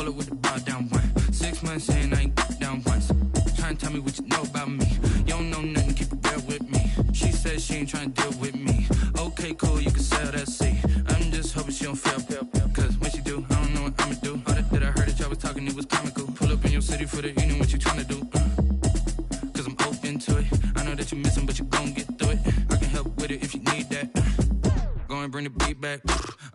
pull up with the bar down one. 6 months in, I ain't down once. Trying to tell me what you know about me. You don't know nothing, keep it real with me. She said she ain't trying to deal with me. Okay, cool, you can sell that seat. I'm just hoping she don't fail. Cause when she do, I don't know what I'ma do. All that I heard that y'all was talking, it was comical. Pull up in your city for the evening, what you trying to do? Cause I'm open to it. I know that you missing, but you gon' get through it. I can help with it if you need that. Go and bring the beat back.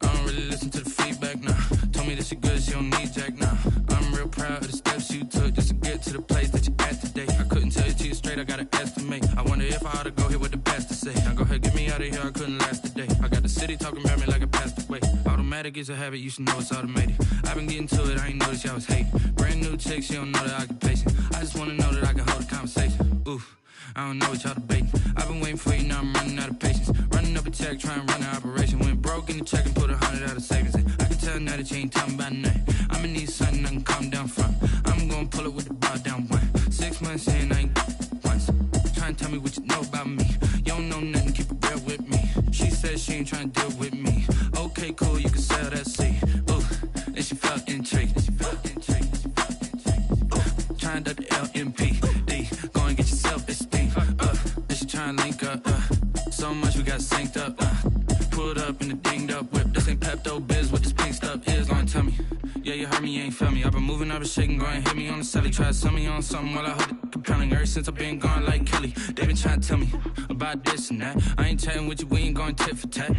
I don't really listen to the feedback, nah. Told me that she good, she don't need Jack, nah. I'm real proud of the steps you took just to get to the place that you're at today. I couldn't tell it to you straight, I gotta estimate. I wonder if I ought to go here with the best to say. Now go ahead, get me out of here, I couldn't last today. I got the city talking about me like I passed away. Automatic is a habit, you should know it's automated. I've been getting to it, I ain't noticed y'all was hating. Brand new chick, she don't know the occupation. I just wanna know that I can hold a conversation. Oof, I don't know what y'all debating. I've been waiting for you, now I'm running out of patience. Running up a check, trying to run an operation. Went broke in the check and put 100 out of savings in. I can tell now that you ain't talking about nothing. I'ma need something I can calm down from. I'm gonna pull it with the bar down one. 6 months in, I ain't once. Trying to tell me what you know about me. You don't know nothing, keep it real with me. She said she ain't trying to deal with me. Okay, cool, you can sell that seat. Ooh, and she felt intrigued. Trying to the LMP. Go and get your self-esteem. And she trying to link up. So much we got synced up. Pulled up in the dinged up whip. This ain't Pepto-Biz, what this pink stuff is. Gonna tell me. Yeah, you heard me, you ain't felt me. I've been moving, I've been shaking, go and hit me on the celly. Try to sell me on something while I hold it compelling. Ever since I've been gone like Kelly, they been trying to tell me about this and that. I ain't chatting with you, we ain't going tit for tat.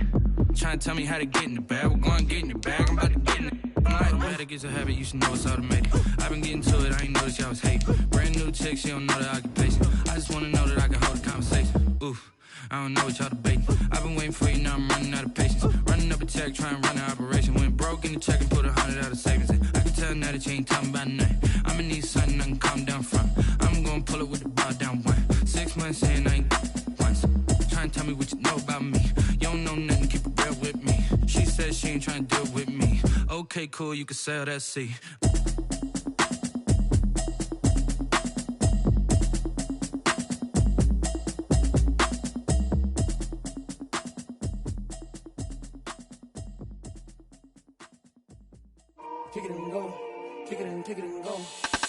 Trying to tell me how to get in the bag. We're going to get in your bag, I'm about to get in it. Automatic is a habit, you should know it's automated. I've been getting to it, I ain't noticed y'all was hating. Brand new chick, she don't know the occupation. I just wanna know that I can hold a conversation. Oof, I don't know what y'all debating. I've been waiting for you, now I'm running out of patience. Running up a check, trying to run an operation. Went broke in the check and put 100 out of savings in. I can tell now that you ain't talking about nothing. I'ma need something I can calm down from. I'm gonna pull it with the bar down one. 6 months in, I ain't once. Trying to tell me what you know about me. You don't know nothing, keep it real with me. She said she ain't trying to deal with me. Okay, cool, you can sell that seat. Kick it and go, kick it and go.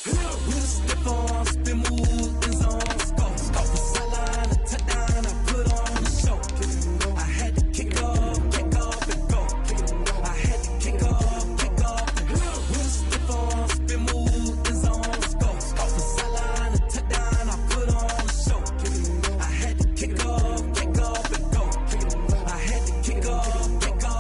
With a stiff on, spin move, in zone, go. Off the sideline, a touchdown, I put on the show. Kick it and go. I had to kick off and go. Kick it and go. I had to kick off and go. With a stiff on, spin move, in zone, go. Off the sideline, a touchdown, I put on the show. Kick it and go. I had to kick off and go. Kick it and go. I had to kick off and go.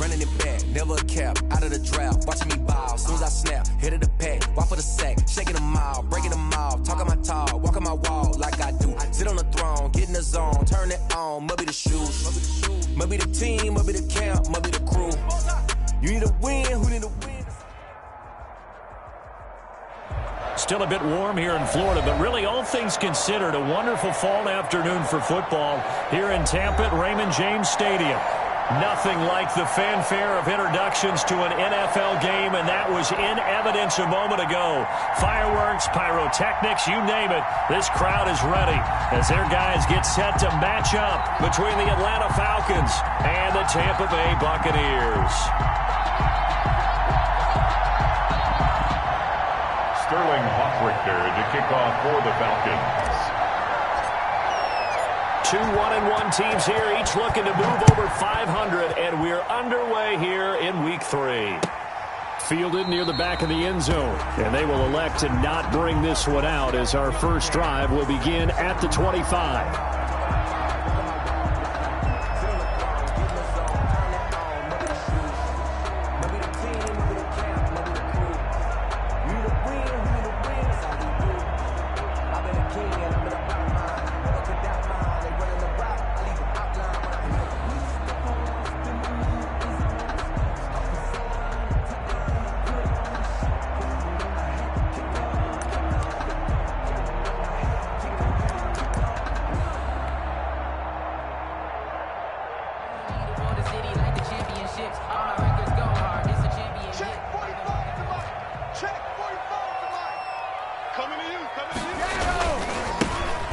Running it back, never a cap, out of the draft, watching me ball. Soon as I snap, hit of the pack, walk for the sack, shaking them all, breaking them off, talking my talk, walking my wall like I do. Sit on the throne, get in the zone, turn it on, must be the shoes, must be the team, must be the camp, must be the crew. You need a win, who need a win? Still a bit warm here in Florida, but really all things considered, a wonderful fall afternoon for football here in Tampa at Raymond James Stadium. Nothing like the fanfare of introductions to an NFL game, and that was in evidence a moment ago. Fireworks, pyrotechnics, you name it. This crowd is ready as their guys get set to match up between the Atlanta Falcons and the Tampa Bay Buccaneers. Sterling Hoffrichter to kick off for the Falcons. Two 1-1 teams here, each looking to move over 500, and we're underway here in Week 3. Fielded near the back of the end zone, and they will elect to not bring this one out as our first drive will begin at the 25.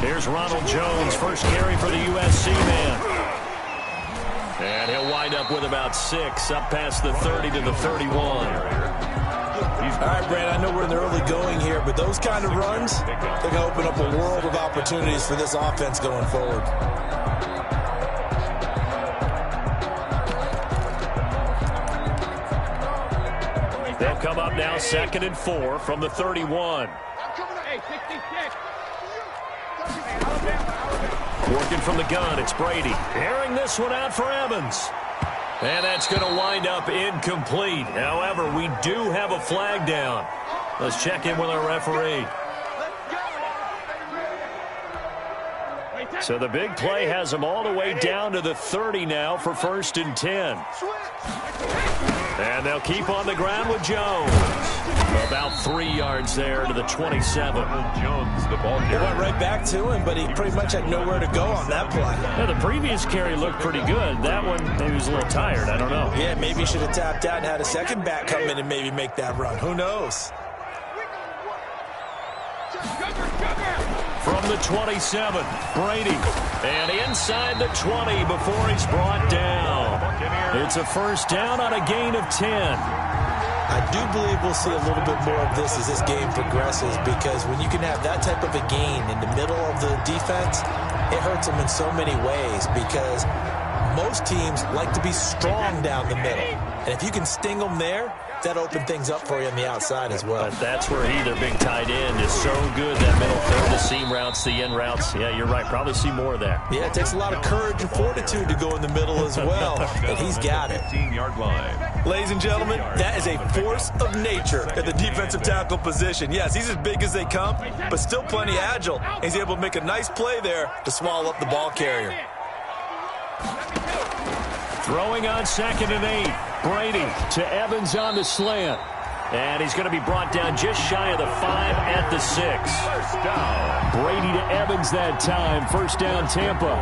Here's Ronald Jones, first carry for the USC man. And he'll wind up with about 6, up past the 30 to the 31. All right, Brandon, I know we're in the early going here, but those kind of runs, they're going to open up a world of opportunities for this offense going forward. They'll come up now 2nd and 4 from the 31. Working from the gun, it's Brady. Airing this one out for Evans. And that's going to wind up incomplete. However, we do have a flag down. Let's check in with our referee. So the big play has them all the way down to the 30 now for 1st and 10. And they'll keep on the ground with Jones. About 3 yards there to the 27. Jones, the ball carrier. It went right back to him, but he pretty much had nowhere to go on that play. Yeah, the previous carry looked pretty good. That one, maybe he was a little tired. I don't know. Yeah, maybe he should have tapped out and had a second back come in and maybe make that run. Who knows? From the 27, Brady. And inside the 20 before he's brought down. It's a 1st down on a gain of 10. I do believe we'll see a little bit more of this as this game progresses, because when you can have that type of a gain in the middle of the defense, it hurts them in so many ways, because most teams like to be strong down the middle. And if you can sting them there, that opens things up for you on the outside as well. But that's where their big tight end, is so good. That middle third, the seam routes, the in routes. Yeah, you're right. Probably see more of that. Yeah, it takes a lot of courage and fortitude to go in the middle as well. And he's got it. 15-yard line. Ladies and gentlemen, that is a force of nature at the defensive tackle position. Yes, he's as big as they come, but still plenty agile. He's able to make a nice play there to swallow up the ball carrier. Throwing on 2nd and 8. Brady to Evans on the slant. And he's going to be brought down just shy of the 5 at the 6. First down. Brady to Evans that time. 1st down, Tampa.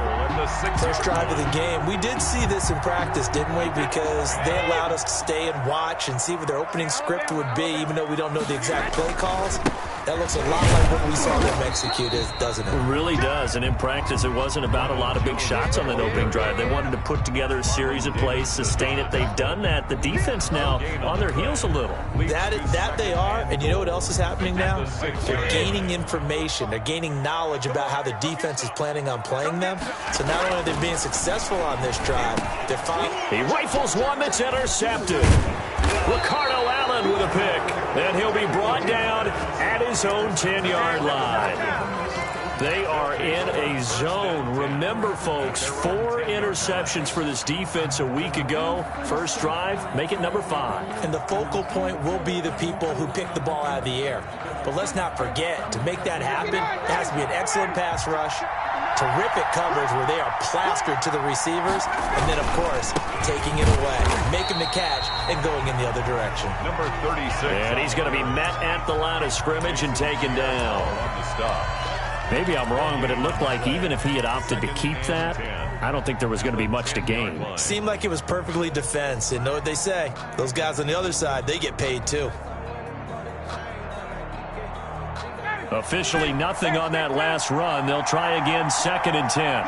First drive of the game. We did see this in practice, didn't we? Because they allowed us to stay and watch and see what their opening script would be, even though we don't know the exact play calls. That looks a lot like what we saw them execute, doesn't it? It really does. And in practice, it wasn't about a lot of big shots on that opening drive. They wanted to put together a series of plays, sustain it. They've done that. The defense now on their heels a little. That they are, and you know what else is happening now? They're gaining information. They're gaining knowledge about how the defense is planning on playing them. So not only are they being successful on this drive, they're fine. He rifles one that's intercepted. Ricardo Allen with a pick. And he'll be brought down at his own 10-yard line. They are in a zone. Remember, folks, 4 interceptions for this defense a week ago. First drive, make it number 5. And the focal point will be the people who pick the ball out of the air. But let's not forget, to make that happen, it has to be an excellent pass rush, terrific coverage where they are plastered to the receivers, and then, of course, taking it away, making the catch, and going in the other direction. Number 36. And he's going to be met at the line of scrimmage and taken down. On the stop. Maybe I'm wrong, but it looked like even if he had opted to keep that, I don't think there was going to be much to gain. Seemed like it was perfectly defense. And know what they say? Those guys on the other side, they get paid too. Officially nothing on that last run. They'll try again, 2nd and 10.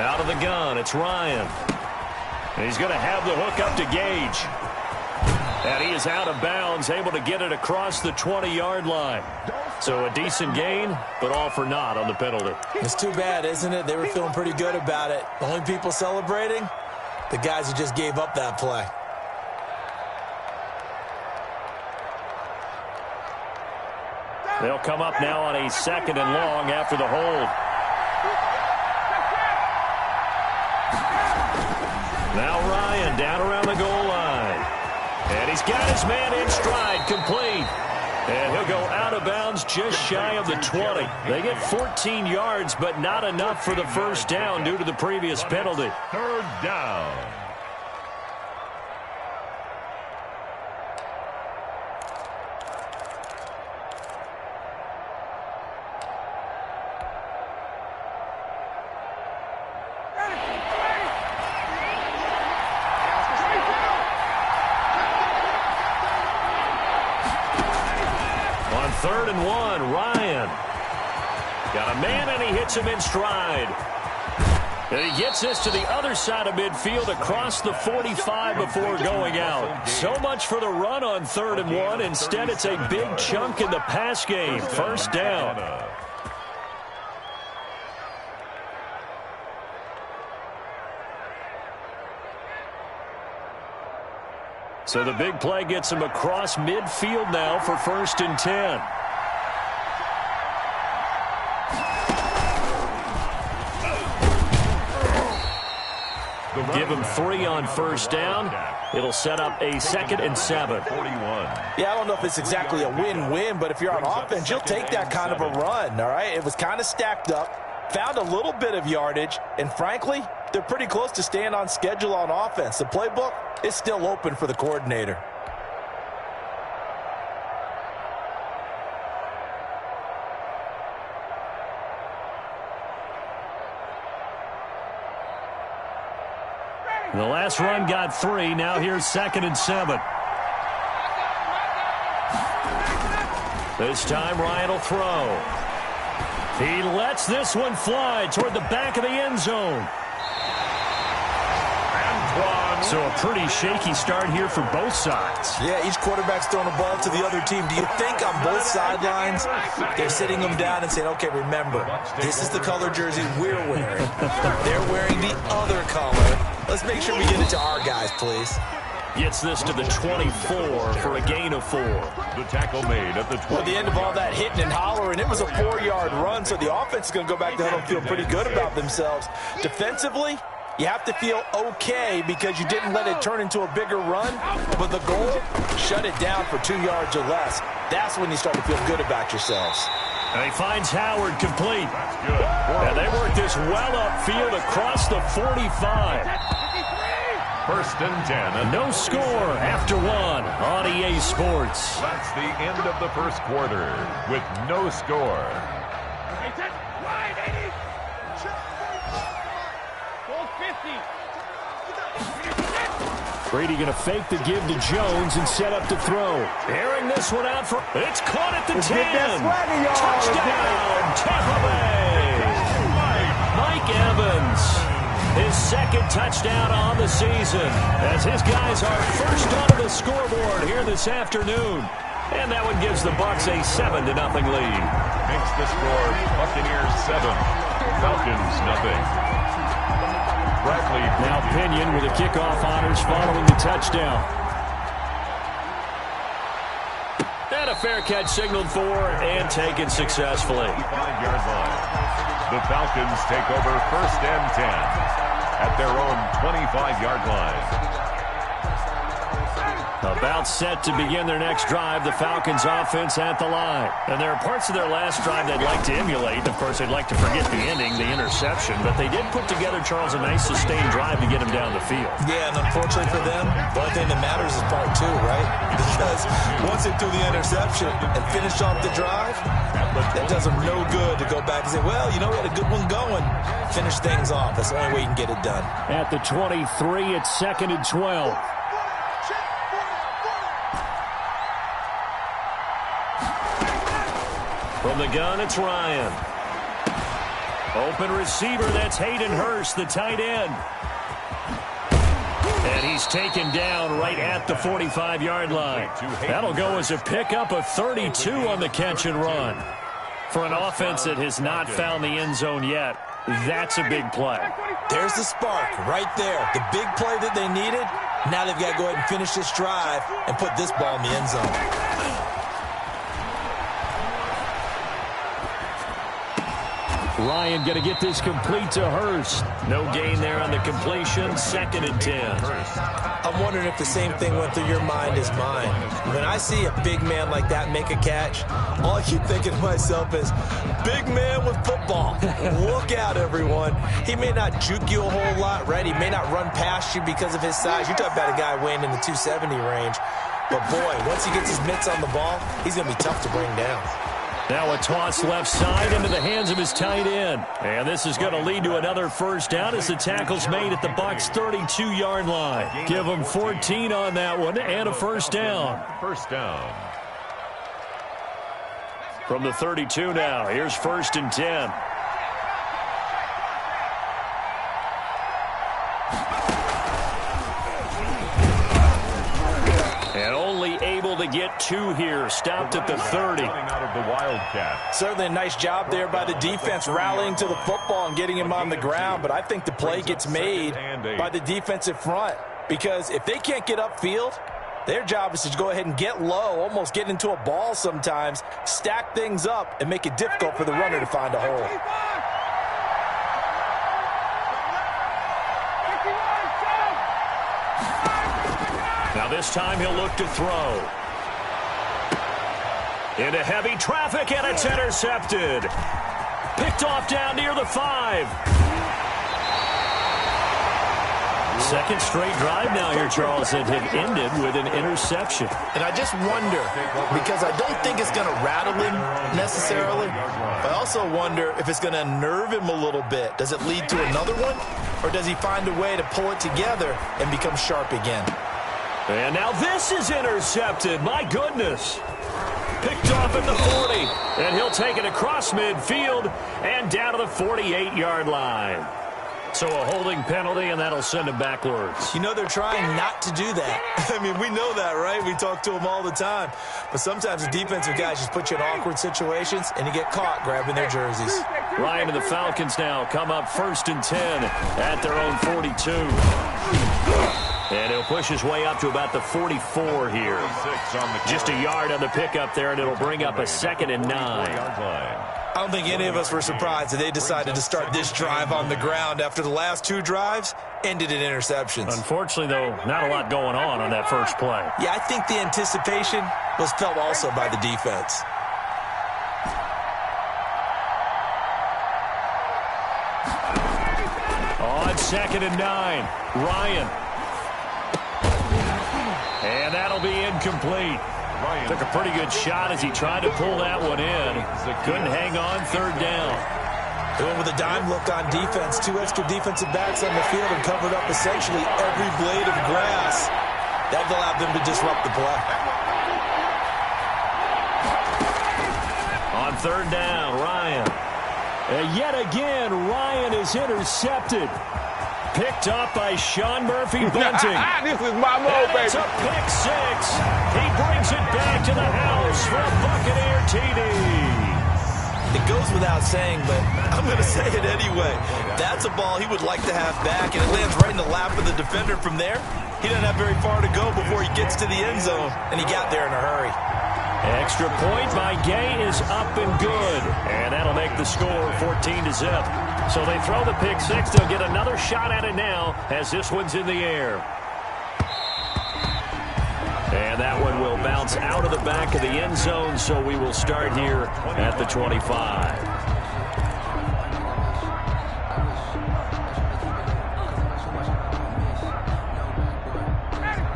Out of the gun, it's Ryan. And he's going to have the hook up to Gage. And he is out of bounds, able to get it across the 20-yard line. So a decent gain, but all for naught on the penalty. It's too bad, isn't it? They were feeling pretty good about it. The only people celebrating, the guys who just gave up that play. They'll come up now on a 2nd and long after the hold. Now Ryan down around the goal line. And he's got his man in stride, complete. And he'll go out of bounds just shy of the 20. They get 14 yards, but not enough for the first down due to the previous penalty. 3rd down. On 3rd and 1, Ryan. Got a man, and he hits him in stride. And he gets this to the other side of midfield across the 45 before going out. So much for the run on 3rd and 1. Instead, it's a big chunk in the pass game. First down. So the big play gets him across midfield now for 1st and 10. Give him 3 on 1st down. It'll set up a 2nd and 7. Yeah, I don't know if it's exactly a win-win, but if you're on offense, you'll take that kind of a run, all right? It was kind of stacked up, found a little bit of yardage, and frankly, they're pretty close to staying on schedule on offense. The playbook is still open for the coordinator. The last run got 3. Now here's 2nd and 7. This time Ryan will throw. He lets this one fly toward the back of the end zone. So a pretty shaky start here for both sides. Yeah, each quarterback's throwing the ball to the other team. Do you think on both sidelines they're sitting them down and saying, okay, remember, this is the color jersey we're wearing. They're wearing the other color. Let's make sure we get it to our guys, please. Gets this to the 24 for a gain of 4. The tackle made at the 20. Well, at the end of all that hitting and hollering, it was a 4-yard run, so the offense is going to go back to huddle and feel pretty good about themselves. Defensively, you have to feel okay because you didn't let it turn into a bigger run, but the goal, shut it down for 2 yards or less. That's when you start to feel good about yourselves. And he finds Howard complete. And they work this well upfield across the 45. 1st and 10. No score after 1 on EA Sports. That's the end of the first quarter with no score. Brady going to fake the give to Jones and set up to throw. Airing this one out for... It's caught at the 10. Touchdown, Tampa Bay. Mike Evans, his 2nd touchdown on the season, as his guys are first onto the scoreboard here this afternoon. And that one gives the Bucs a 7-0 lead. Makes the score Buccaneers 7, Falcons 0. Bradley. Now Pinion with the kickoff honors following the touchdown. And a fair catch signaled for and taken successfully. 5-yard line. The Falcons take over 1st and 10 at their own 25-yard line. About set to begin their next drive, the Falcons offense at the line. And there are parts of their last drive they'd like to emulate. Of course, they'd like to forget the ending, the interception. But they did put together, Charles, a nice sustained drive to get him down the field. Yeah, and unfortunately for them, the only thing that matters is part 2, right? Because once they threw the interception and finished off the drive, that does them no good to go back and say, well, you know, we had a good one going. Finish things off. That's the only way you can get it done. At the 23, it's 2nd and 12. From the gun, it's Ryan. Open receiver, that's Hayden Hurst, the tight end. And he's taken down right at the 45-yard line. That'll go as a pickup of 32 on the catch and run. For an offense that has not found the end zone yet, that's a big play. There's the spark right there. The big play that they needed. Now they've got to go ahead and finish this drive and put this ball in the end zone. Ryan going to get this complete to Hurst. No gain there on the completion. 2nd and 10. I'm wondering if the same thing went through your mind as mine. When I see a big man like that make a catch, all I keep thinking to myself is, big man with football. Look out, everyone. He may not juke you a whole lot, right? He may not run past you because of his size. You're talking about a guy weighing in the 270 range. But, boy, once he gets his mitts on the ball, he's going to be tough to bring down. Now a toss left side into the hands of his tight end. And this is going to lead to another first down as the tackle's made at the Bucs' 32-yard line. Give them 14 on that one and a first down. First down. From the 32 now, here's 1st and 10. And only able to get 2 here. Stopped at the 30. Out of the Wildcat. Certainly a nice job there by the defense rallying to the football and getting him on the ground. But I think the play gets made by the defensive front. Because if they can't get upfield, their job is to go ahead and get low, almost get into a ball sometimes, stack things up, and make it difficult for the runner to find a hole. Now this time he'll look to throw. Into heavy traffic, and it's intercepted. Picked off down near the 5. Second straight drive now here, Charles, that have ended with an interception. And I just wonder, because I don't think it's going to rattle him necessarily, but I also wonder if it's going to unnerve him a little bit. Does it lead to another one, or does he find a way to pull it together and become sharp again? And now this is intercepted. My goodness. Picked off at the 40. And he'll take it across midfield and down to the 48-yard line. So a holding penalty, and that'll send him backwards. You know, they're trying not to do that. I mean, we know that, right? We talk to them all the time. But sometimes the defensive guys just put you in awkward situations, and you get caught grabbing their jerseys. Ryan and the Falcons now come up 1st and 10 at their own 42. And he'll push his way up to about the 44 here. Just a yard on the pickup there, and it'll bring up a 2nd and 9. I don't think any of us were surprised that they decided to start this drive on the ground after the last 2 drives ended in interceptions. Unfortunately, though, not a lot going on that first play. Yeah, I think the anticipation was felt also by the defense. On 2nd and 9, Ryan. And that'll be incomplete. Took a pretty good shot as he tried to pull that one in. Couldn't hang on, 3rd down. They went with a dime look on defense. 2 extra defensive backs on the field and covered up essentially every blade of grass. That allowed them to disrupt the play. On 3rd down, Ryan. And yet again, Ryan is intercepted. Picked up by Sean Murphy-Bunting. This is my move, baby. It's a pick 6. He brings it back to the house for a Buccaneer TD. It goes without saying, but I'm going to say it anyway. That's a ball he would like to have back, and it lands right in the lap of the defender from there. He doesn't have very far to go before he gets to the end zone, and he got there in a hurry. Extra point by Gay is up and good. And that'll make the score 14-0. So they throw the pick 6. They'll get another shot at it now as this one's in the air. And that one will bounce out of the back of the end zone, so we will start here at the 25.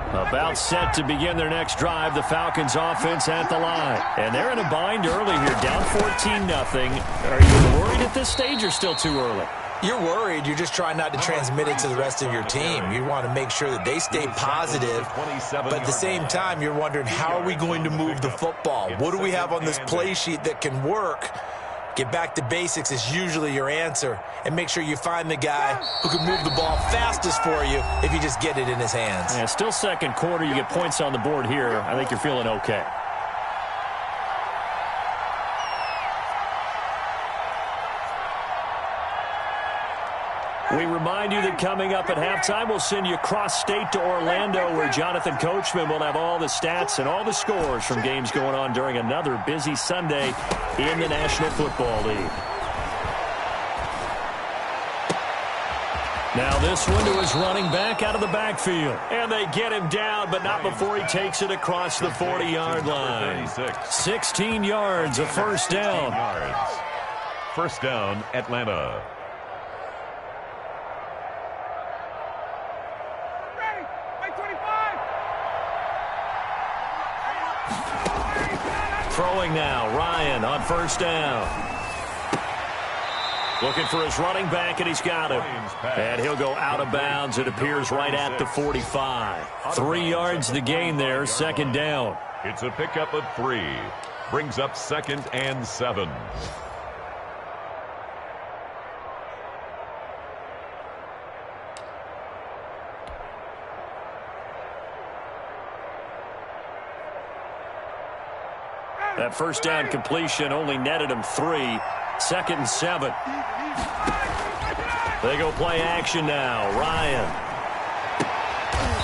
About set to begin their next drive, the Falcons offense at the line. And they're in a bind early here, down 14-0. Are you worried at this stage or still too early? You're worried. You're just trying not to transmit it to the rest of your team. You want to make sure that they stay positive. But at the same time, you're wondering, how are we going to move the football? What do we have on this play sheet that can work? Get back to basics is usually your answer. And make sure you find the guy who can move the ball fastest for you if you just get it in his hands. Yeah, still 2nd quarter. You get points on the board here. I think you're feeling okay. We remind you that coming up at halftime, we'll send you cross-state to Orlando, where Jonathan Coachman will have all the stats and all the scores from games going on during another busy Sunday in the National Football League. Now this one to his running back out of the backfield. And they get him down, but not before he takes it across the 40-yard line. 16 yards, a 1st down. 1st down, Atlanta. Throwing now, Ryan on 1st down. Looking for his running back, and he's got him. And he'll go out of bounds. It appears right at the 45. 3 yards the gain there, 2nd down. It's a pickup of 3. Brings up 2nd and 7. That first down completion only netted him 3. 2nd and 7. They go play action now. Ryan.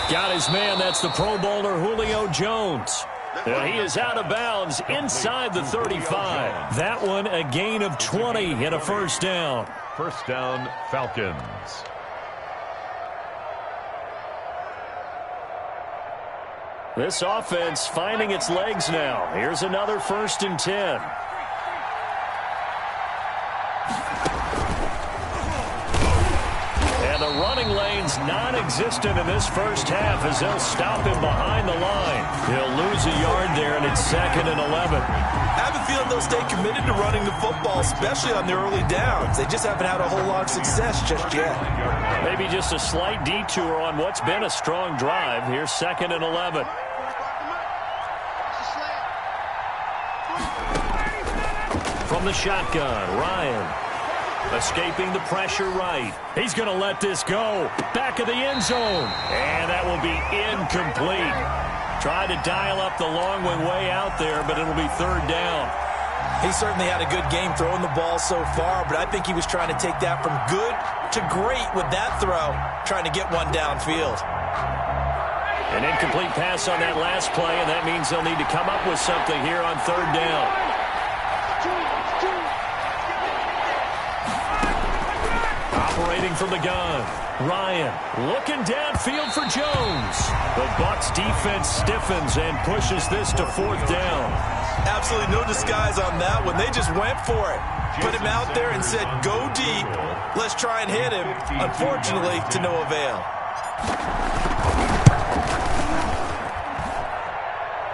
Got his man. That's the Pro Bowler Julio Jones. And he is out of bounds inside the 35. That one a gain of 20 and a first down. First down, Falcons. This offense finding its legs now. Here's another 1st and 10. And the running lane's non-existent in this first half as they'll stop him behind the line. He'll lose a yard there, and it's 2nd and 11. I have a feeling they'll stay committed to running the football, especially on their early downs. They just haven't had a whole lot of success just yet. Maybe just a slight detour on what's been a strong drive. Here's 2nd and 11. From the shotgun, Ryan. Escaping the pressure right. He's going to let this go. Back of the end zone. And that will be incomplete. Tried to dial up the long way out there, but it'll be 3rd down. He certainly had a good game throwing the ball so far, but I think he was trying to take that from good to great with that throw, trying to get one downfield. An incomplete pass on that last play, and that means they'll need to come up with something here on 3rd down. Operating from the gun, Ryan looking downfield for Jones. The Bucs defense stiffens and pushes this to 4th down. Absolutely no disguise on that one. They just went for it. Put him out there and said, go deep. Let's try and hit him. Unfortunately, to no avail.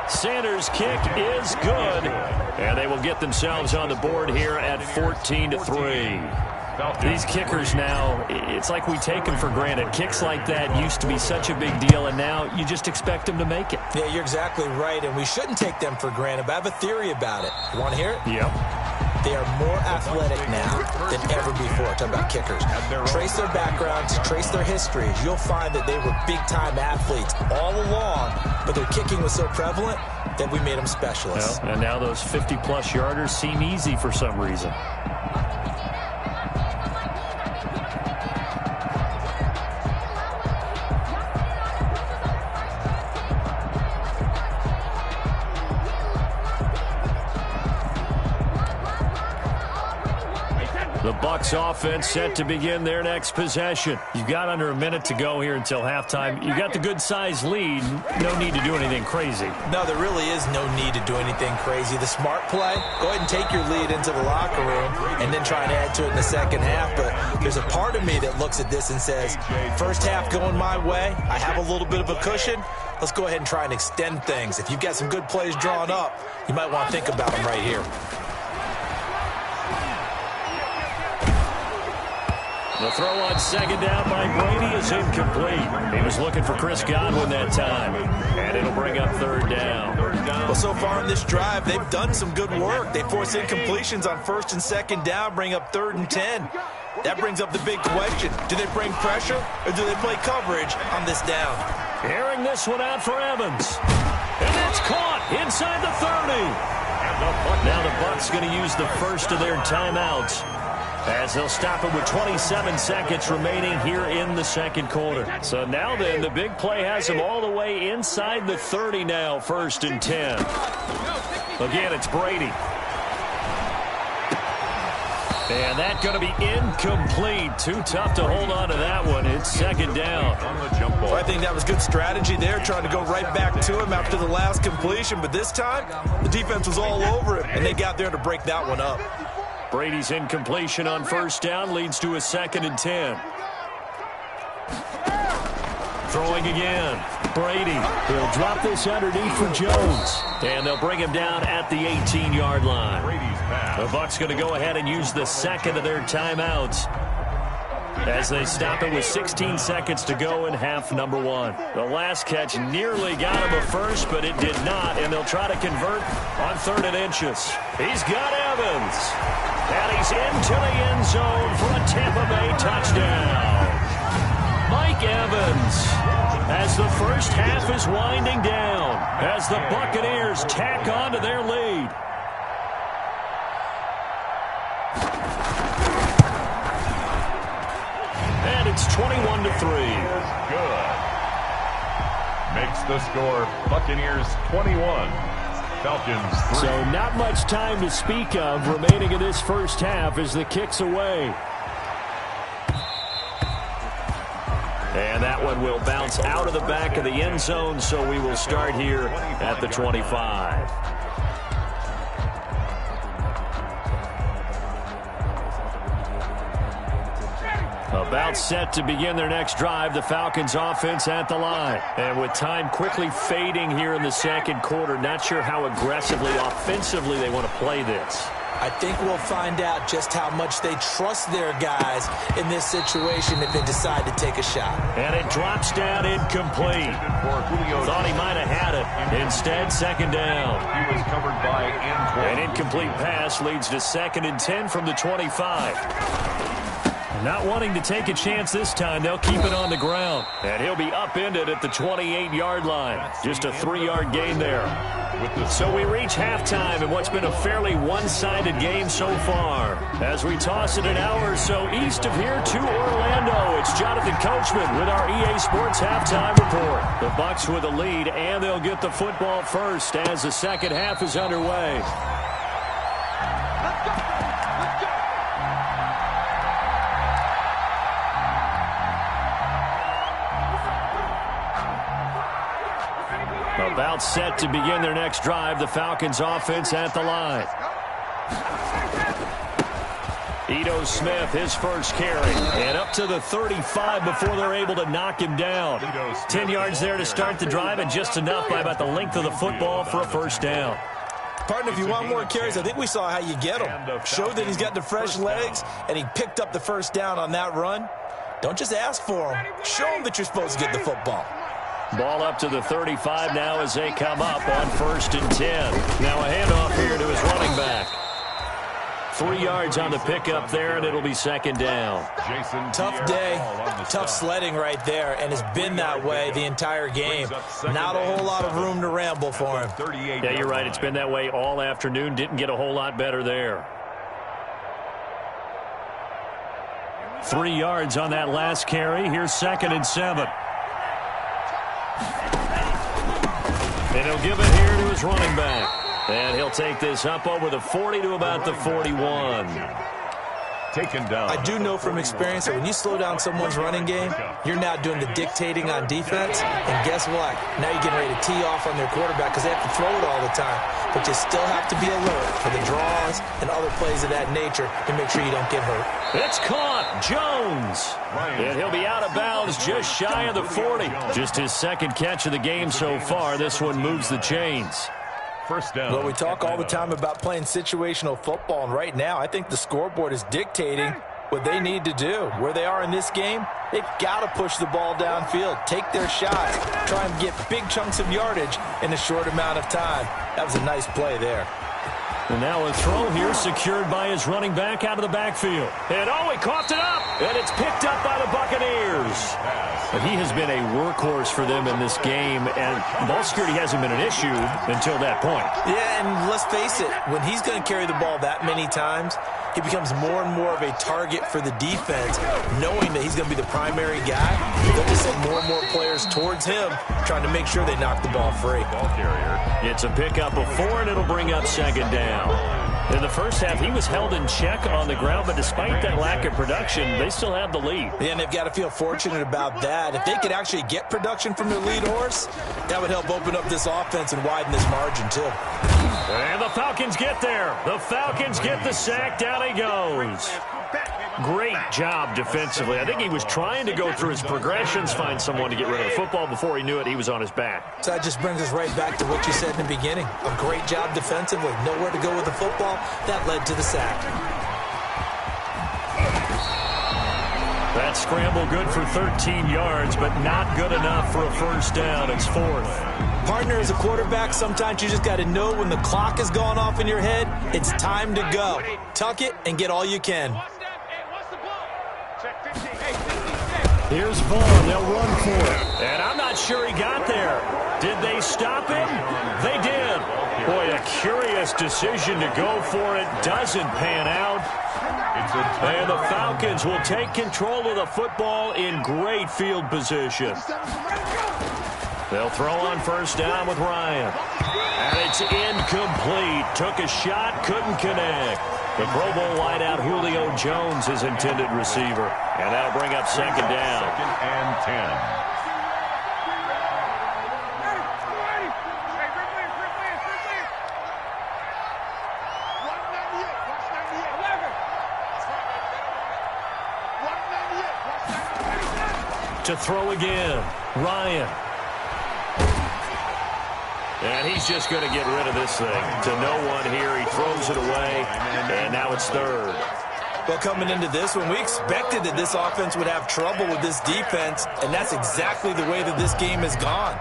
Sanders' kick is good. And they will get themselves on the board here at 14-3. These kickers now, it's like we take them for granted. Kicks like that used to be such a big deal, and now you just expect them to make it. Yeah, you're exactly right, and we shouldn't take them for granted, but I have a theory about it. You want to hear it? Yep. They are more athletic now than ever before. Talk about kickers. Trace their backgrounds, trace their histories. You'll find that they were big-time athletes all along, but their kicking was so prevalent that we made them specialists. Well, and now those 50-plus yarders seem easy for some reason. The Bucs offense set to begin their next possession. You've got under a minute to go here until halftime. You've got the good-sized lead. No need to do anything crazy. No, there really is no need to do anything crazy. The smart play, go ahead and take your lead into the locker room and then try and add to it in the second half. But there's a part of me that looks at this and says, first half going my way, I have a little bit of a cushion. Let's go ahead and try and extend things. If you've got some good plays drawn up, you might want to think about them right here. The throw on 2nd down by Brady is incomplete. He was looking for Chris Godwin that time. And it'll bring up 3rd down. Well, so far in this drive, they've done some good work. They force incompletions on 1st and 2nd down, bring up 3rd and 10. That brings up the big question. Do they bring pressure or do they play coverage on this down? Airing this one out for Evans. And it's caught inside the 30. Now the Bucs going to use the first of their timeouts, as they'll stop it with 27 seconds remaining here in the 2nd quarter. So now then, the big play has them all the way inside the 30 now, 1st and 10. Again, it's Brady. And that's going to be incomplete. Too tough to hold on to that one. It's 2nd down. Well, I think that was good strategy there, trying to go right back to him after the last completion. But this time, the defense was all over it, and they got there to break that one up. Brady's incompletion on 1st down leads to a 2nd and 10. Throwing again. Brady. He'll drop this underneath for Jones. And they'll bring him down at the 18-yard line. The Bucs going to go ahead and use the 2nd of their timeouts, as they stop it with 16 seconds to go in half number 1. The last catch nearly got him a first, but it did not, and they'll try to convert on 3rd and inches. He's got Evans, and he's into the end zone for a Tampa Bay touchdown. Mike Evans, as the first half is winding down, as the Buccaneers tack on to their lead. It's 21-3. Good. Makes the score Buccaneers 21. Falcons 3. So not much time to speak of remaining in this first half as the kick's away. And that one will bounce out of the back of the end zone, so we will start here at the 25. About set to begin their next drive, the Falcons offense at the line. And with time quickly fading here in the second quarter, not sure how aggressively, offensively they want to play this. I think we'll find out just how much they trust their guys in this situation if they decide to take a shot. And it drops down incomplete. Thought he might have had it. Instead, second down. He was covered by Antoine. An incomplete pass leads to 2nd and 10 from the 25. Not wanting to take a chance this time, they'll keep it on the ground. And he'll be upended at the 28-yard line. Just a 3-yard gain there. So we reach halftime in what's been a fairly one-sided game so far. As we toss it an hour or so east of here to Orlando, it's Jonathan Coachman with our EA Sports Halftime Report. The Bucs with a lead, and they'll get the football first as the second half is underway. About set to begin their next drive, the Falcons offense at the line. Ito Smith, his first carry, and up to the 35 before they're able to knock him down. 10 yards there to start the drive, and just enough by about the length of the football for a first down. Partner, if you want more carries, I think we saw how you get him. Showed that he's got the fresh legs, and he picked up the first down on that run. Don't just ask for him. Show him that you're supposed to get the football. Ball up to the 35 now as they come up on 1st and 10. Now a handoff here to his running back. 3 yards on the pickup there, and it'll be second down. Tough day, tough sledding right there, and it's been that way the entire game. Not a whole lot of room to ramble for him. Yeah, you're right. It's been that way all afternoon. Didn't get a whole lot better there. 3 yards on that last carry. Here's 2nd and 7. And he'll give it here to his running back. And he'll take this up over the 40 to about the 41. Taken down. I do know from experience that when you slow down someone's running game, you're now doing the dictating on defense. And guess what? Now you're getting ready to tee off on their quarterback because they have to throw it all the time. But you still have to be alert for the draws and other plays of that nature to make sure you don't get hurt. It's caught. Jones. And he'll be out of bounds just shy of the 40. Just his second catch of the game so far. This one moves the chains. First down. Well, we talk all the time about playing situational football, and right now I think the scoreboard is dictating what they need to do. Where they are in this game, they've got to push the ball downfield, take their shots, try and get big chunks of yardage in a short amount of time. That was a nice play there. And now a throw here secured by his running back out of the backfield. And he coughed it up, and it's picked up by the Buccaneers. But he has been a workhorse for them in this game, and ball security hasn't been an issue until that point. Yeah, and let's face it, when he's going to carry the ball that many times, he becomes more and more of a target for the defense, knowing that he's going to be the primary guy. They'll just send more and more players towards him, trying to make sure they knock the ball free. Ball carrier. It's a pickup of 4, and it'll bring up second down. In the first half, he was held in check on the ground, but despite that lack of production, they still have the lead. Yeah, and they've got to feel fortunate about that. If they could actually get production from their lead horse, that would help open up this offense and widen this margin, too. And the Falcons get there. The Falcons get the sack. Down he goes. Great job defensively. I think he was trying to go through his progressions, find someone to get rid of the football. Before he knew it, he was on his back. So that just brings us right back to what you said in the beginning. A great job defensively. Nowhere to go with the football. That led to the sack. That scramble good for 13 yards, but not good enough for a first down. It's 4th. Partner, as a quarterback, sometimes you just got to know when the clock has gone off in your head, it's time to go. Tuck it and get all you can. Here's Vaughn. They'll run for it. And I'm not sure he got there. Did they stop him? They did. Boy, a curious decision to go for it. Doesn't pan out. And the Falcons will take control of the football in great field position. They'll throw on first down with Ryan. And it's incomplete. Took a shot, couldn't connect. The Pro Bowl wideout Julio Jones is intended receiver. And that'll bring up second down. 2nd and 10. To throw again, Ryan. And he's just going to get rid of this thing. To no one here, he throws it away, and now it's third. Well, coming into this one, we expected that this offense would have trouble with this defense, and that's exactly the way that this game has gone.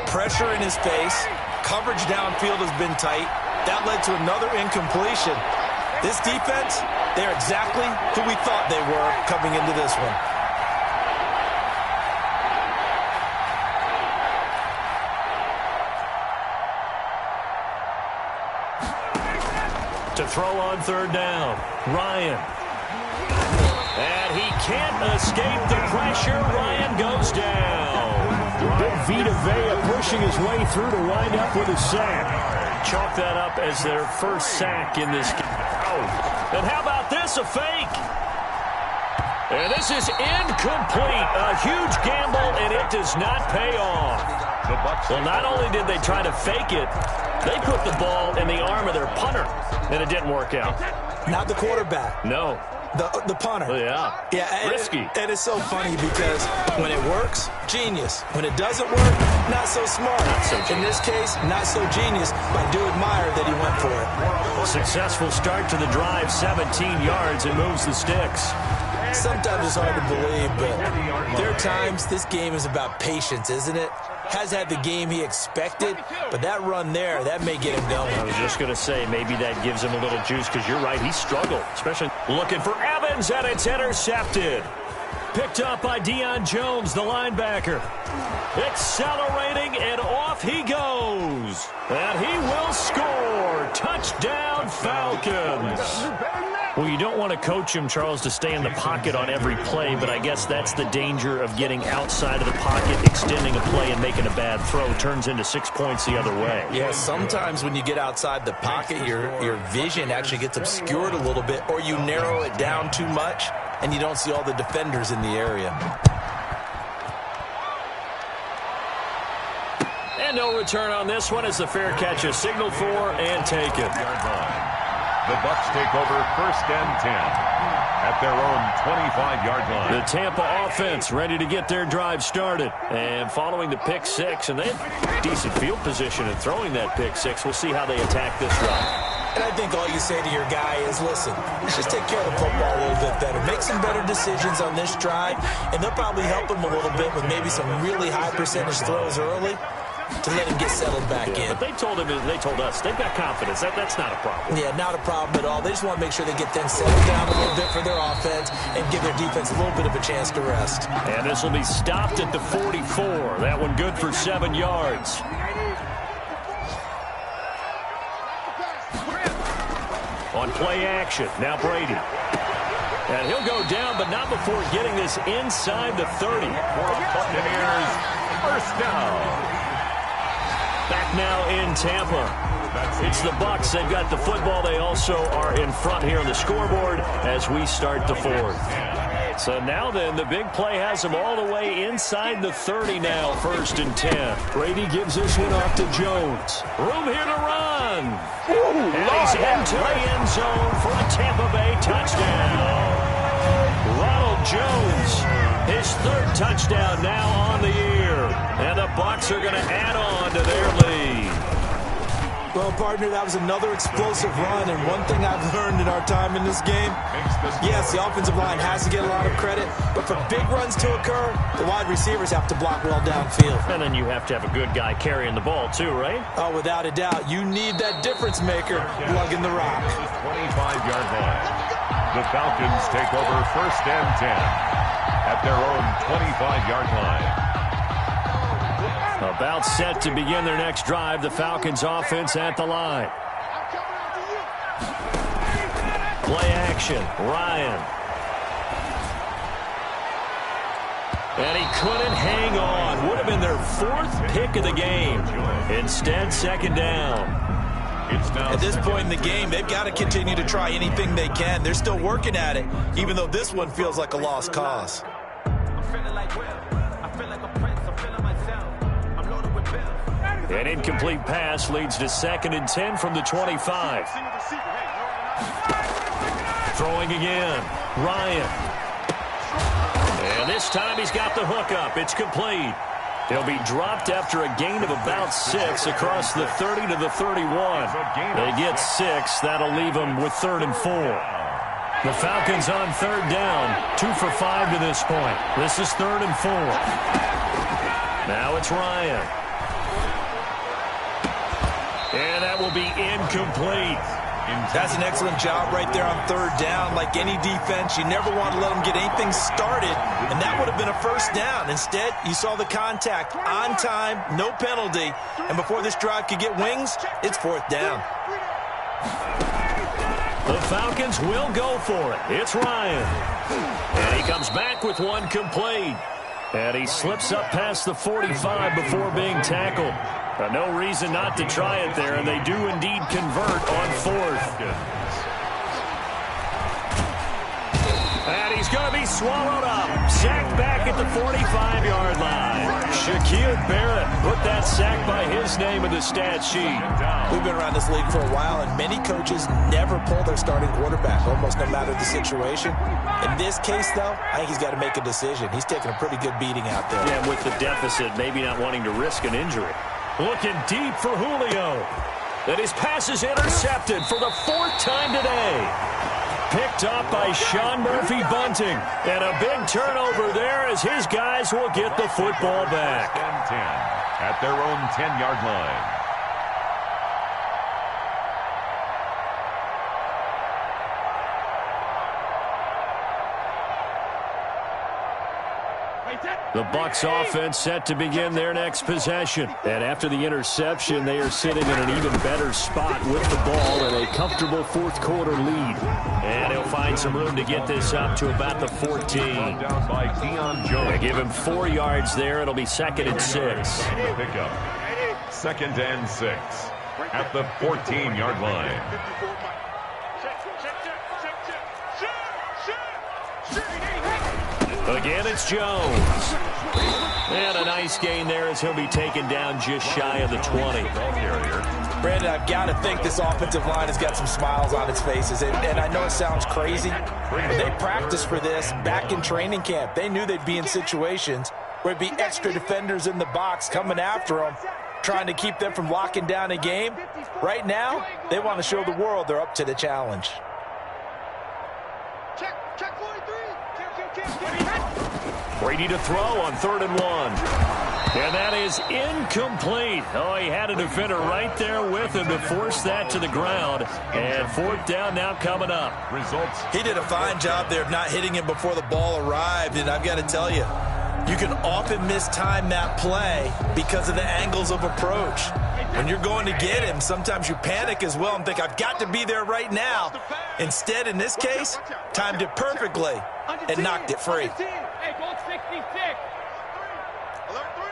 Pressure in his face, coverage downfield has been tight. That led to another incompletion. This defense, they're exactly who we thought they were coming into this one. To throw on third down, Ryan. And he can't escape the pressure. Ryan goes down. Big Vita Vea pushing his way through to wind up with a sack. Chalk that up as their first sack in this game. Oh. And how about this, a fake? And this is incomplete. A huge gamble, and it does not pay off. Well, not only did they try to fake it, they put the ball in the arm of their punter, and it didn't work out. Not the quarterback. No. The punter. Oh, yeah. Yeah. Risky. And it's so funny because when it works, genius. When it doesn't work, not so smart. Not so genius. In this case, not so genius. I do admire that he went for it. Successful start to the drive, 17 yards, and moves the sticks. Sometimes it's hard to believe, but there are times this game is about patience, isn't it? Has had the game he expected, but that run there, that may get him going. I was just going to say, maybe that gives him a little juice, because you're right, he struggled, especially looking for Evans, and it's intercepted. Picked up by Deion Jones, the linebacker. Accelerating, and off he goes. And he will score. Touchdown, Falcons. Well, you don't want to coach him, Charles, to stay in the pocket on every play, but I guess that's the danger of getting outside of the pocket, extending a play, and making a bad throw. Turns into 6 points the other way. Yeah, sometimes when you get outside the pocket, your vision actually gets obscured a little bit, or you narrow it down too much, and you don't see all the defenders in the area. And no return on this one as the fair catch is signaled for and taken. The Bucs take over 1st and 10 at their own 25-yard line. The Tampa offense ready to get their drive started. And following the pick six, and they have decent field position in throwing that pick six. We'll see how they attack this drive. And I think all you say to your guy is, listen, let's just take care of the football a little bit better. Make some better decisions on this drive, and they'll probably help him a little bit with maybe some really high percentage throws early to let him get settled back in. But they told us, they've got confidence. That's not a problem. Yeah, not a problem at all. They just want to make sure they get them settled down a little bit for their offense and give their defense a little bit of a chance to rest. And this will be stopped at the 44. That one good for 7 yards. On play action, now Brady. And he'll go down, but not before getting this inside the 30. Buccaneers, first down. Back now in Tampa. It's the Bucs. They've got the football. They also are in front here on the scoreboard as we start the fourth. So now then, the big play has them all the way inside the 30 now, 1st and 10. Brady gives this one off to Jones. Room here to run. And he's into the end zone for a Tampa Bay touchdown. Ronald Jones, his 3rd touchdown now on the year. And the Bucs are going to add on to their lead. Well, partner, that was another explosive run, and one thing I've learned in our time in this game, yes, the offensive line has to get a lot of credit, but for big runs to occur, the wide receivers have to block well downfield. And then you have to have a good guy carrying the ball too, right? Oh, without a doubt. You need that difference maker lugging the rock. 25-yard line. The Falcons take over 1st and 10 at their own 25-yard line. About set to begin their next drive. The Falcons offense at the line. Play action. Ryan. And he couldn't hang on. Would have been their 4th pick of the game. Instead, 2nd down. At this point in the game, they've got to continue to try anything they can. They're still working at it, even though this one feels like a lost cause. An incomplete pass leads to 2nd and 10 from the 25. Throwing again. Ryan. And this time he's got the hook up. It's complete. He'll be dropped after a gain of about 6 across the 30 to the 31. They get 6. That'll leave them with 3rd and 4. The Falcons on 3rd down. 2 for 5 to this point. This is 3rd and 4. Now it's Ryan. And that will be incomplete. That's an excellent job right there on 3rd down. Like any defense, you never want to let them get anything started, and that would have been a 1st down. Instead, you saw the contact on time, no penalty, and before this drive could get wings, it's 4th down. The Falcons will go for it. It's Ryan. And he comes back with one complete. And he slips up past the 45 before being tackled. No reason not to try it there, and they do indeed convert on 4th. And he's going to be swallowed up. Sacked back at the 45-yard line. Shaquille Barrett put that sack by his name in the stat sheet. We've been around this league for a while, and many coaches never pull their starting quarterback, almost no matter the situation. In this case, though, I think he's got to make a decision. He's taking a pretty good beating out there. Yeah, with the deficit, maybe not wanting to risk an injury. Looking deep for Julio. And his pass is intercepted for the 4th time today. Picked up by Sean Murphy-Bunting. And a big turnover there as his guys will get the football back. 10 at their own 10-yard line. The Bucs offense set to begin their next possession. And after the interception, they are sitting in an even better spot with the ball and a comfortable 4th quarter lead. And he'll find some room to get this up to about the 14. Down by Deion Jones. They give him 4 yards there. It'll be 2nd and 6. The pickup. 2nd and 6 at the 14-yard line. Again, it's Jones. And a nice gain there as he'll be taken down just shy of the 20. Brandon, I've got to think this offensive line has got some smiles on its faces. And I know it sounds crazy, but they practiced for this back in training camp. They knew they'd be in situations where it'd be extra defenders in the box coming after them, trying to keep them from locking down a game. Right now, they want to show the world they're up to the challenge. Brady to throw on 3rd and 1. And that is incomplete. Oh, he had a defender right there with him to force that to the ground. And 4th down now coming up. Results. He did a fine job there of not hitting him before the ball arrived. And I've got to tell you, you can often mistime that play because of the angles of approach. When you're going to get him, sometimes you panic as well and think, I've got to be there right now. Instead, in this case, timed it perfectly and knocked it free. Hey, goal 66. Alert 3.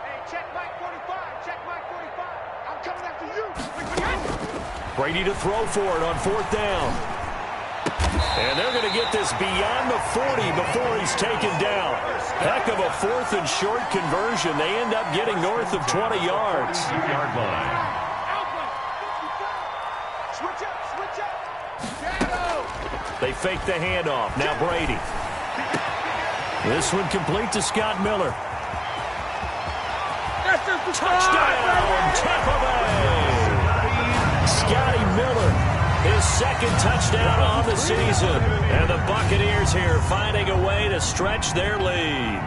Hey, check Mike 45. Check Mike 45. I'm coming after you. Brady to throw for it on 4th down. And they're going to get this beyond the 40 before he's taken down. Heck of a 4th and short conversion. They end up getting north of 20 yards. 2-yard line. Switch up, switch up. They fake the handoff. Now Brady. This one complete to Scott Miller. Touchdown, Tampa Bay! Scotty Miller, his 2nd touchdown on the season. And the Buccaneers here finding a way to stretch their lead.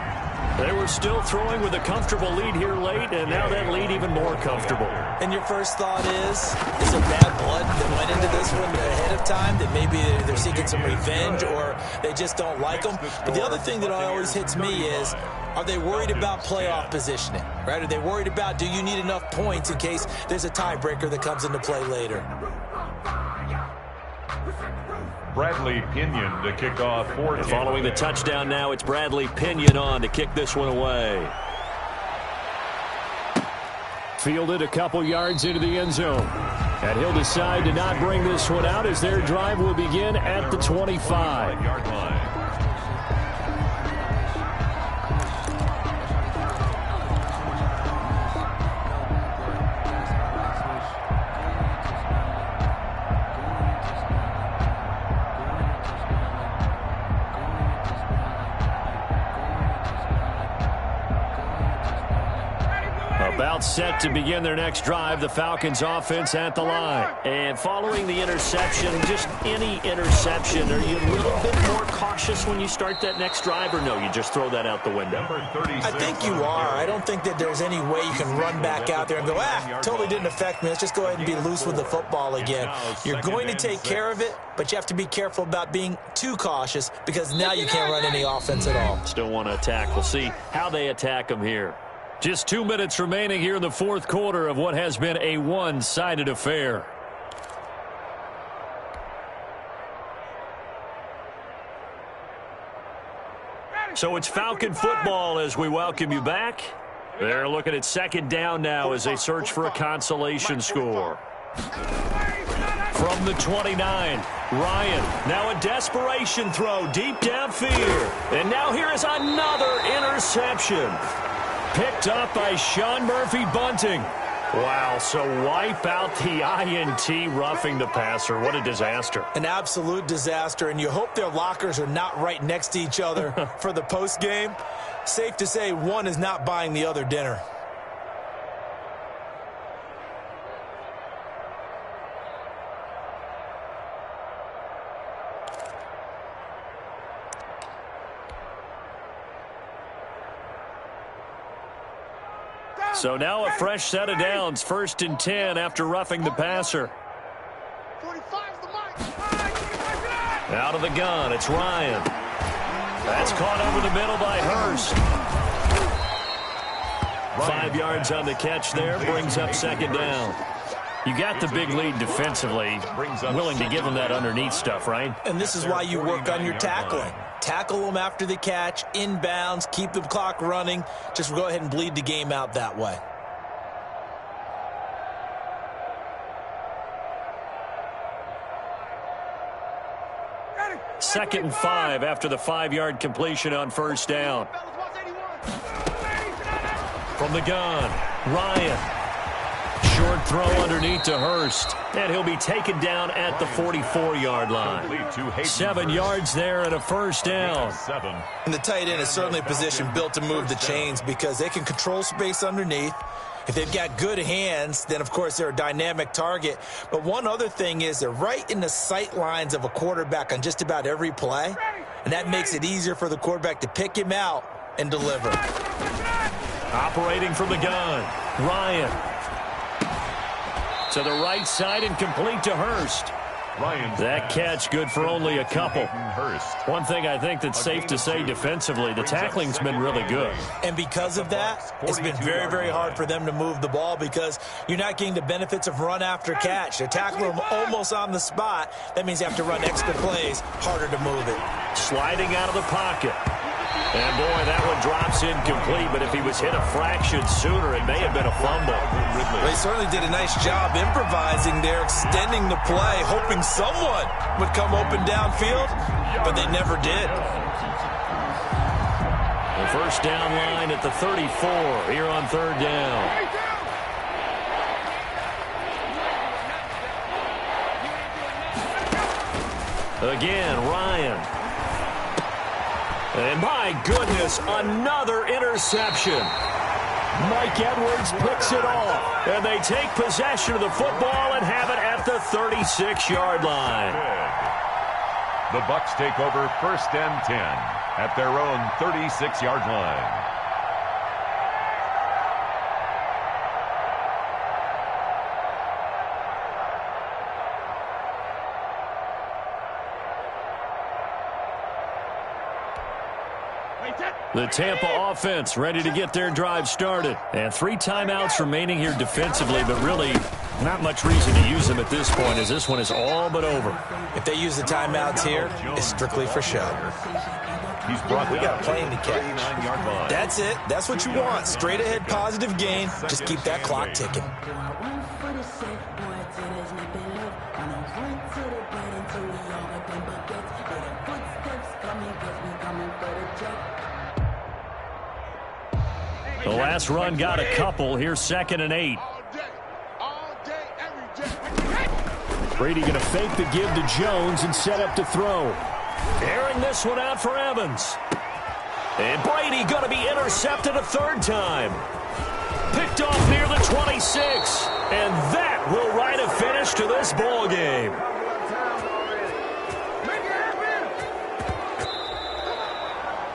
They were still throwing with a comfortable lead here late, and now that lead even more comfortable. And your first thought is there bad blood that went into this one ahead of time, that maybe they're seeking some revenge or they just don't like them? But the other thing that always hits me is, are they worried about playoff positioning? Right? Are they worried about, do you need enough points in case there's a tiebreaker that comes into play later? Bradley Pinion to kick off for Tampa. Following the touchdown now, it's Bradley Pinion on to kick this one away. Fielded a couple yards into the end zone. And he'll decide to not bring this one out as their drive will begin at the 25-yard line. About set to begin their next drive, the Falcons offense at the line. And following the interception, just any interception, are you a little bit more cautious when you start that next drive, or no, you just throw that out the window? I think you are. I don't think that there's any way you can run back out there and go, totally didn't affect me. Let's just go ahead and be loose with the football again. You're going to take care of it, but you have to be careful about being too cautious because now you can't run any offense at all. Still want to attack. We'll see how they attack them here. Just 2 minutes remaining here in the fourth quarter of what has been a one-sided affair. So it's Falcon football as we welcome you back. They're looking at second down now as they search for a consolation score. From the 29, Ryan, now a desperation throw deep downfield. And now here is another interception. Picked up by Sean Murphy-Bunting. Wow, so wipe out the INT roughing the passer. What a disaster. An absolute disaster, and you hope their lockers are not right next to each other for the post game. Safe to say one is not buying the other dinner. So now a fresh set of downs, 1st and 10 after roughing the passer. Out of the gun, it's Ryan. That's caught over the middle by Hurst. 5 yards on the catch there, brings up second down. You got the big lead defensively, willing to give them that underneath stuff, right? And this is why you work on your tackling. Tackle them after the catch, inbounds, keep the clock running. Just go ahead and bleed the game out that way. Second and 5 after the 5-yard completion on first down. From the gun, Ryan. Short throw underneath to Hurst. And he'll be taken down at the 44-yard line. 7 yards there and a first down. And the tight end is certainly a position built to move the chains because they can control space underneath. If they've got good hands, then, of course, they're a dynamic target. But one other thing is they're right in the sight lines of a quarterback on just about every play. And that makes it easier for the quarterback to pick him out and deliver. Operating from the gun, Ryan. To the right side and complete to Hurst. That catch good for only a couple. One thing I think that's safe to say defensively, the tackling's been really good. And because of that, it's been very, very hard for them to move the ball because you're not getting the benefits of run after catch. They're tackling them almost on the spot. That means you have to run extra plays, harder to move it. Sliding out of the pocket. And, boy, that one drops incomplete, but if he was hit a fraction sooner, it may have been a fumble. They certainly did a nice job improvising there, extending the play, hoping someone would come open downfield, but they never did. The first down line at the 34 here on third down. Again, Ryan. And my goodness, another interception. Mike Edwards picks it off. And they take possession of the football and have it at the 36-yard line. The Bucs take over 1st and 10 at their own 36-yard line. Wait, The Tampa offense ready to get their drive started. And 3 timeouts remaining here defensively, but really not much reason to use them at this point as this one is all but over. If they use the timeouts here, it's strictly for show. He's brought We got a plane to catch. That's it. That's what you want. Straight ahead positive gain. Just keep that clock ticking. The last run got a couple. Here's 2nd and 8. Brady going to fake the give to Jones and set up to throw. Airing this one out for Evans. And Brady going to be intercepted a 3rd time. Picked off near the 26. And that will write a finish to this ball game.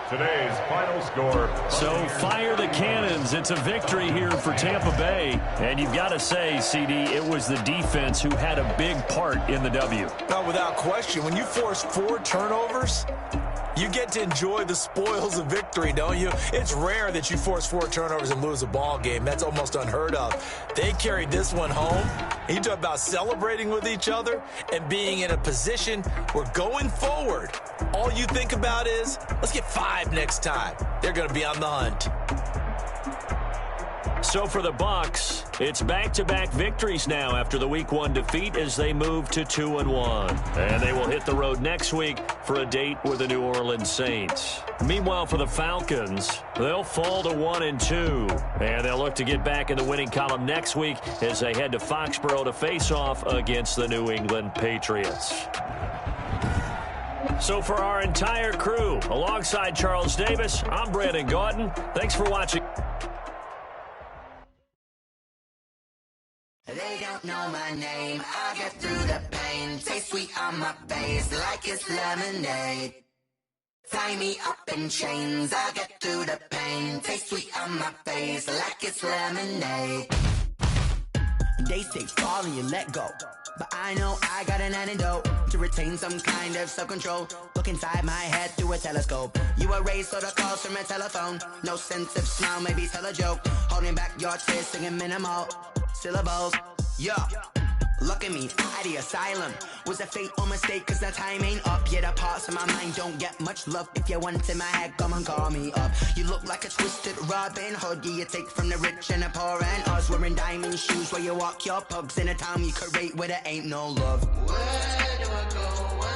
Today's final score. So fire the cannons. It's a victory here for Tampa Bay. And you've got to say, CD, it was the defense who had a big part in the W. No, without question. When you force 4 turnovers, you get to enjoy the spoils of victory, don't you? It's rare that you force 4 turnovers and lose a ball game. That's almost unheard of. They carried this one home. And you talk about celebrating with each other and being in a position where going forward, all you think about is, let's get 5 next time. They're going to be on the hunt. So for the Bucs, it's back-to-back victories now after the Week 1 defeat as they move to 2-1. And they will hit the road next week for a date with the New Orleans Saints. Meanwhile, for the Falcons, they'll fall to 1-2. And they'll look to get back in the winning column next week as they head to Foxborough to face off against the New England Patriots. So for our entire crew, alongside Charles Davis, I'm Brandon Gaudin. Thanks for watching. They don't know my name, I get through the pain. Taste sweet on my face like it's lemonade. Tie me up in chains, I get through the pain. Taste sweet on my face like it's lemonade. They say fall and you let go, but I know I got an antidote to retain some kind of self-control. Look inside my head through a telescope. You erase all the calls from a telephone. No sense of smile, maybe tell a joke. Holding back your tears, singing minimal syllables. Yeah, look at me, at the asylum. Was a fate or mistake, cause the time ain't up. Yet the parts of my mind don't get much love. If you want in my head, come and call me up. You look like a twisted Robin Hood. You take from the rich and the poor and us. Wearing diamond shoes where you walk your pugs in a town you create where there ain't no love. Where do I go?